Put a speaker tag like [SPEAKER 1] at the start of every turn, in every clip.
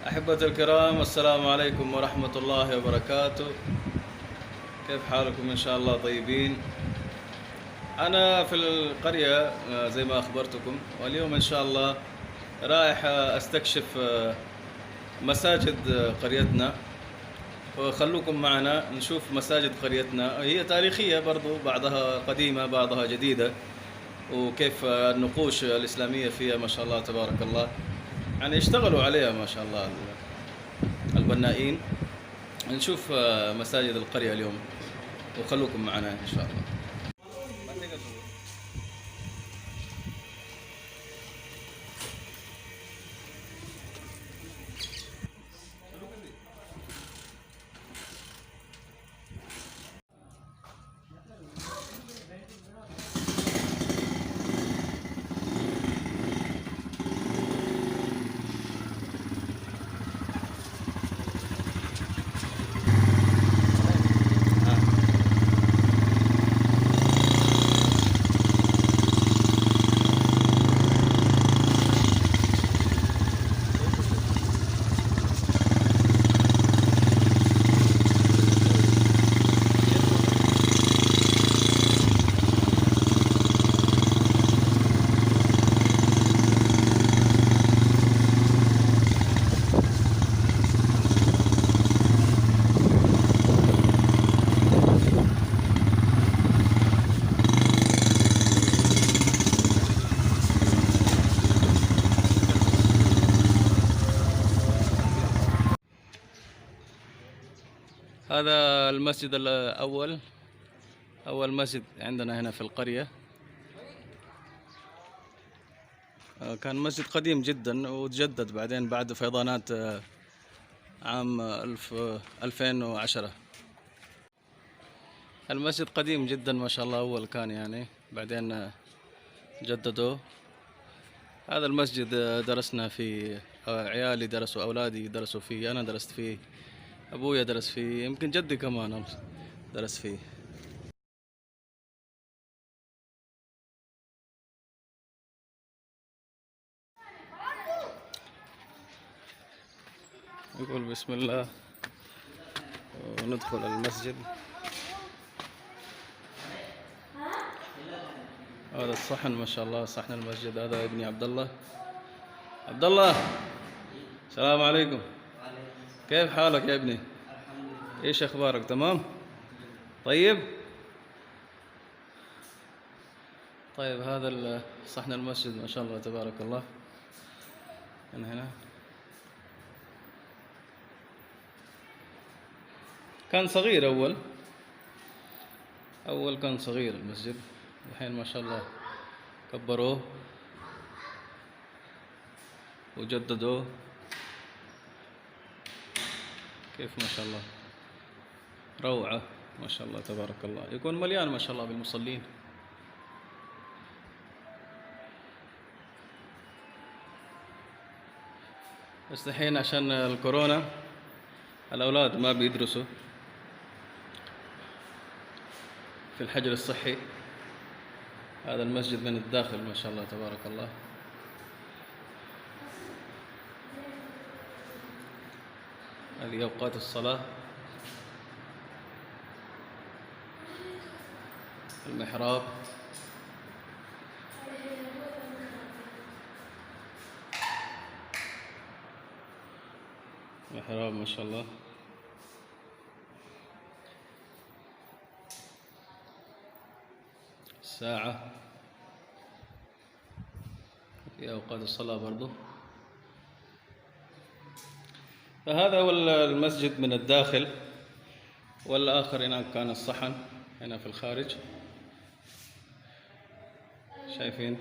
[SPEAKER 1] أحبة الكرام، السلام عليكم ورحمة الله وبركاته. كيف حالكم؟ إن شاء الله طيبين. أنا في القرية زي ما أخبرتكم، واليوم إن شاء الله رايح أستكشف مساجد قريتنا، وخلوكم معنا نشوف مساجد قريتنا. هي تاريخية برضو، بعضها قديمة بعضها جديدة، وكيف النقوش الإسلامية فيها ما شاء الله تبارك الله، يعني اشتغلوا عليها ما شاء الله البنائين. نشوف مساجد القرية اليوم، وخلوكم معنا إن شاء الله. هذا المسجد الأول، أول مسجد عندنا هنا في القرية. كان مسجد قديم جدا وتجدد بعدين بعد فيضانات عام 2010. المسجد قديم جدا ما شاء الله، أول كان يعني بعدين جددوه. هذا المسجد درسنا فيه، عيالي درسوا، أولادي درسوا فيه، أنا درست فيه، أبويا درس فيه، يمكن جدي كمان درس فيه. نقول بسم الله وندخل المسجد. هذا الصحن ما شاء الله، صحن المسجد. هذا ابني عبد الله. عبد الله، السلام عليكم. كيف حالك يا ابني؟ ايش اخبارك؟ تمام؟ طيب. طيب، هذا صحن المسجد ما شاء الله تبارك الله من هنا. كان صغير أول كان صغير المسجد، الحين ما شاء الله كبروه وجددوه. كيف ما شاء الله، روعة ما شاء الله تبارك الله. يكون مليان ما شاء الله بالمصلين. بس الحين عشان الكورونا الأولاد ما بيدرسوا في الحجر الصحي. هذا المسجد من الداخل ما شاء الله تبارك الله. هذه أوقات الصلاة. المحراب. محراب ما شاء الله. الساعة في أوقات الصلاة برضو. فهذا هو المسجد من الداخل، والآخر هناك كان الصحن هنا في الخارج. شايفين؟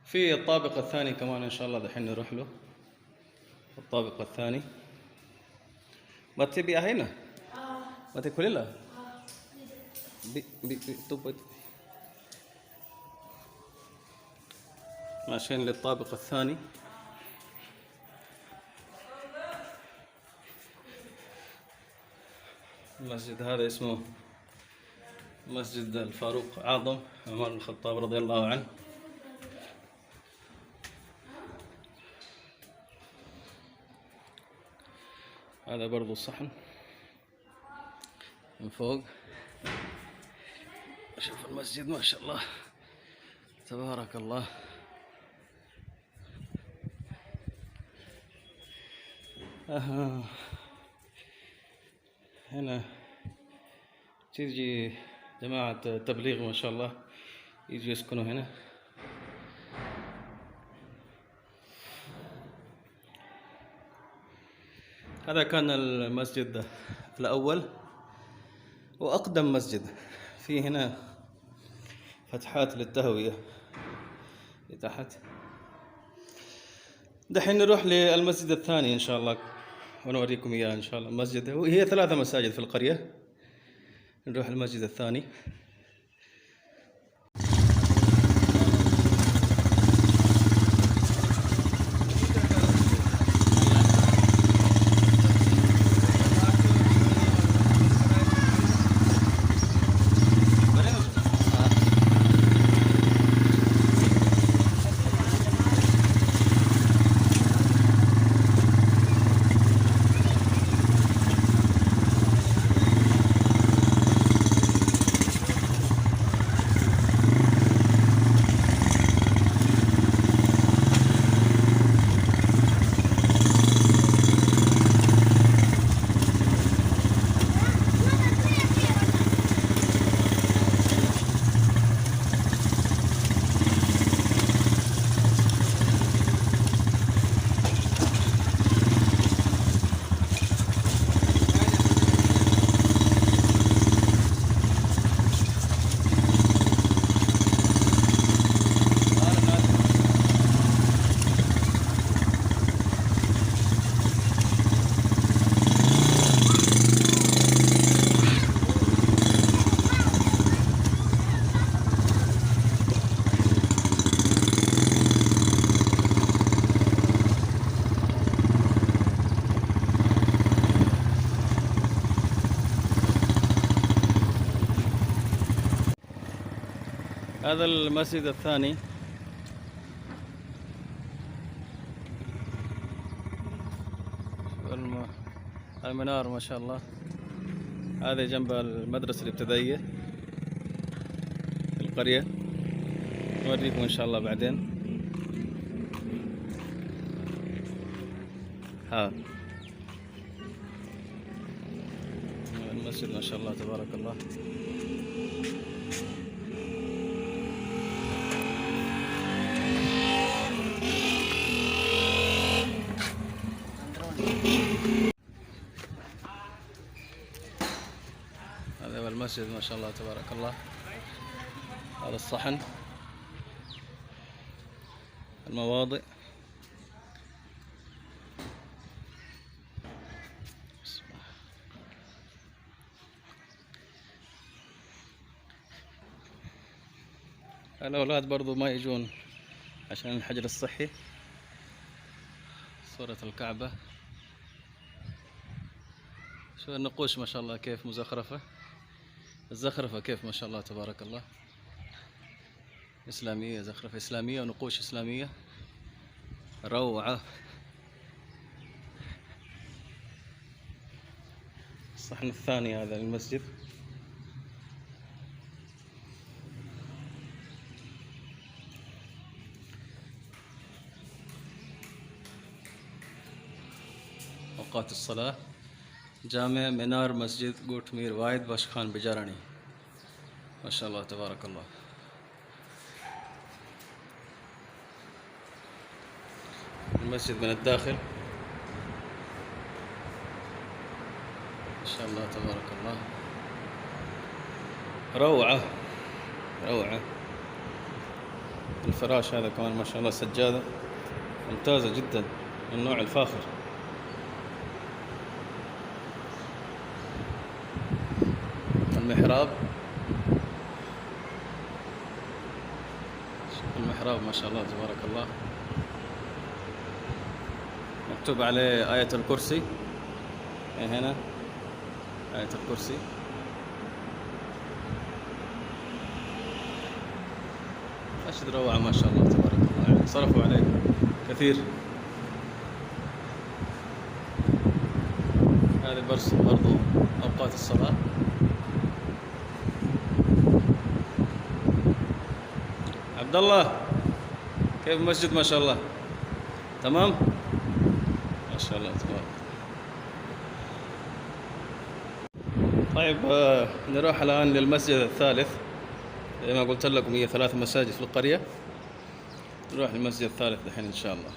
[SPEAKER 1] في الطابق الثاني كمان إن شاء الله دحين نروح له. الطابق الثاني ما تبي هنا؟ ما تاكل لا؟ ماشيين للطابق الثاني. المسجد هذا اسمه مسجد الفاروق أعظم عمر بن الخطاب رضي الله عنه. هذا برضو الصحن من فوق. شوف المسجد ما شاء الله تبارك الله. هنا تيجي جماعة تبليغ ما شاء الله يجي يسكنوا هنا. هذا كان المسجد الأول وأقدم مسجد. في هنا فتحات للتهوية لتحت. دحين نروح للمسجد الثاني إن شاء الله ونوريكم إياه إن شاء الله. المسجد هي 3 مساجد في القرية. نروح المسجد الثاني. هذا المسجد الثاني. المنار ما شاء الله. هذا جنب المدرسة الابتدائية في القرية. نوريكم إن شاء الله بعدين. المسجد ما شاء الله تبارك الله. هذا هو المسجد ما شاء الله تبارك الله. هذا الصحن، المواضع. الأولاد برضو ما يجون عشان الحجر الصحي. صورة الكعبة. شو النقوش ما شاء الله كيف مزخرفة. الزخرفة كيف ما شاء الله تبارك الله. إسلامية، زخرفة إسلامية ونقوش إسلامية روعة. الصحن الثاني هذا المسجد. أوقات الصلاة. جامع منار مسجد قوت مير وايد باشخان بجاراني. ما شاء الله تبارك الله. المسجد من الداخل ما شاء الله تبارك الله. روعة روعة. الفراش هذا كمان ما شاء الله سجادة ممتازة جدا من النوع الفاخر. المحراب. المحراب ما شاء الله تبارك الله مكتوب عليه آية الكرسي. هنا آية الكرسي. أشد روعة ما شاء الله تبارك الله. يعني صرفوا عليه كثير. هذه برضو أوقات الصلاة. عبد الله، كيف المسجد؟ ما شاء الله تمام، ما شاء الله تبارك. طيب نروح الآن للمسجد الثالث. زي ما قلت لكم هي 3 مساجد في القرية، نروح للمسجد الثالث الحين إن شاء الله.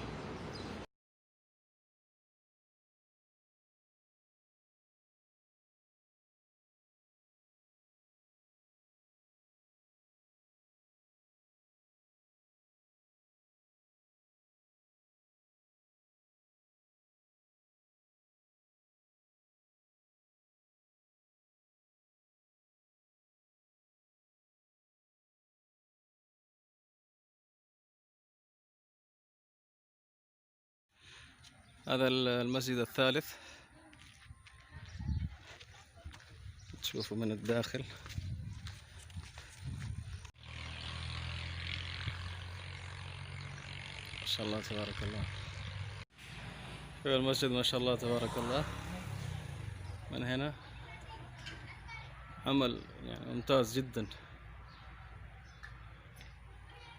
[SPEAKER 1] هذا المسجد الثالث، تشوفوا من الداخل. ما شاء الله تبارك الله. في المسجد ما شاء الله تبارك الله، من هنا عمل يعني ممتاز جدا. ما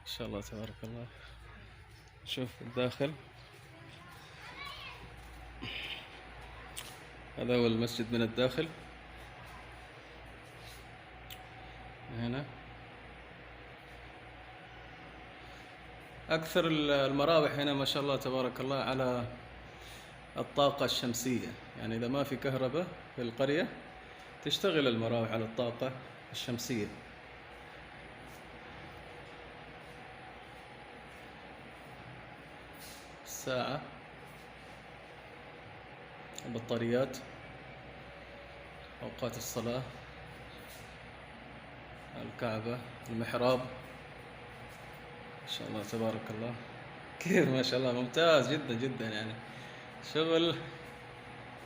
[SPEAKER 1] شاء الله تبارك الله. شوف الداخل، هذا هو المسجد من الداخل. هنا أكثر المراوح هنا ما شاء الله تبارك الله على الطاقة الشمسية، يعني إذا ما في كهرباء في القرية تشتغل المراوح على الطاقة الشمسية. الساعة، البطاريات، أوقات الصلاة، الكعبة، المحراب. ما شاء الله تبارك الله. كيف ما شاء الله، ممتاز جدا جدا، يعني شغل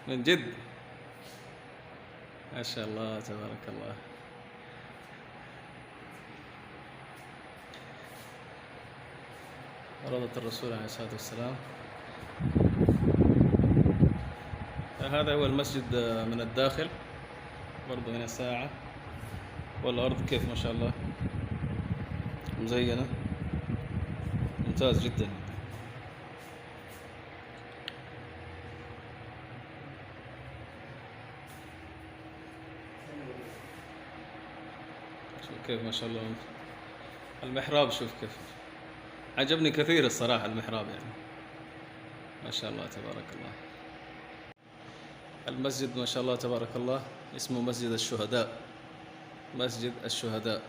[SPEAKER 1] من جد. ما شاء الله تبارك الله. روضة الرسول عليه الصلاة والسلام. هذا هو المسجد من الداخل، برضو هنا ساعة، والأرض كيف ما شاء الله مزينة، ممتاز جدا. شوف كيف ما شاء الله. المحراب شوف كيف عجبني كثير الصراحة المحراب، يعني ما شاء الله تبارك الله. المسجد ما شاء الله تبارك الله اسمه مسجد الشهداء، مسجد الشهداء.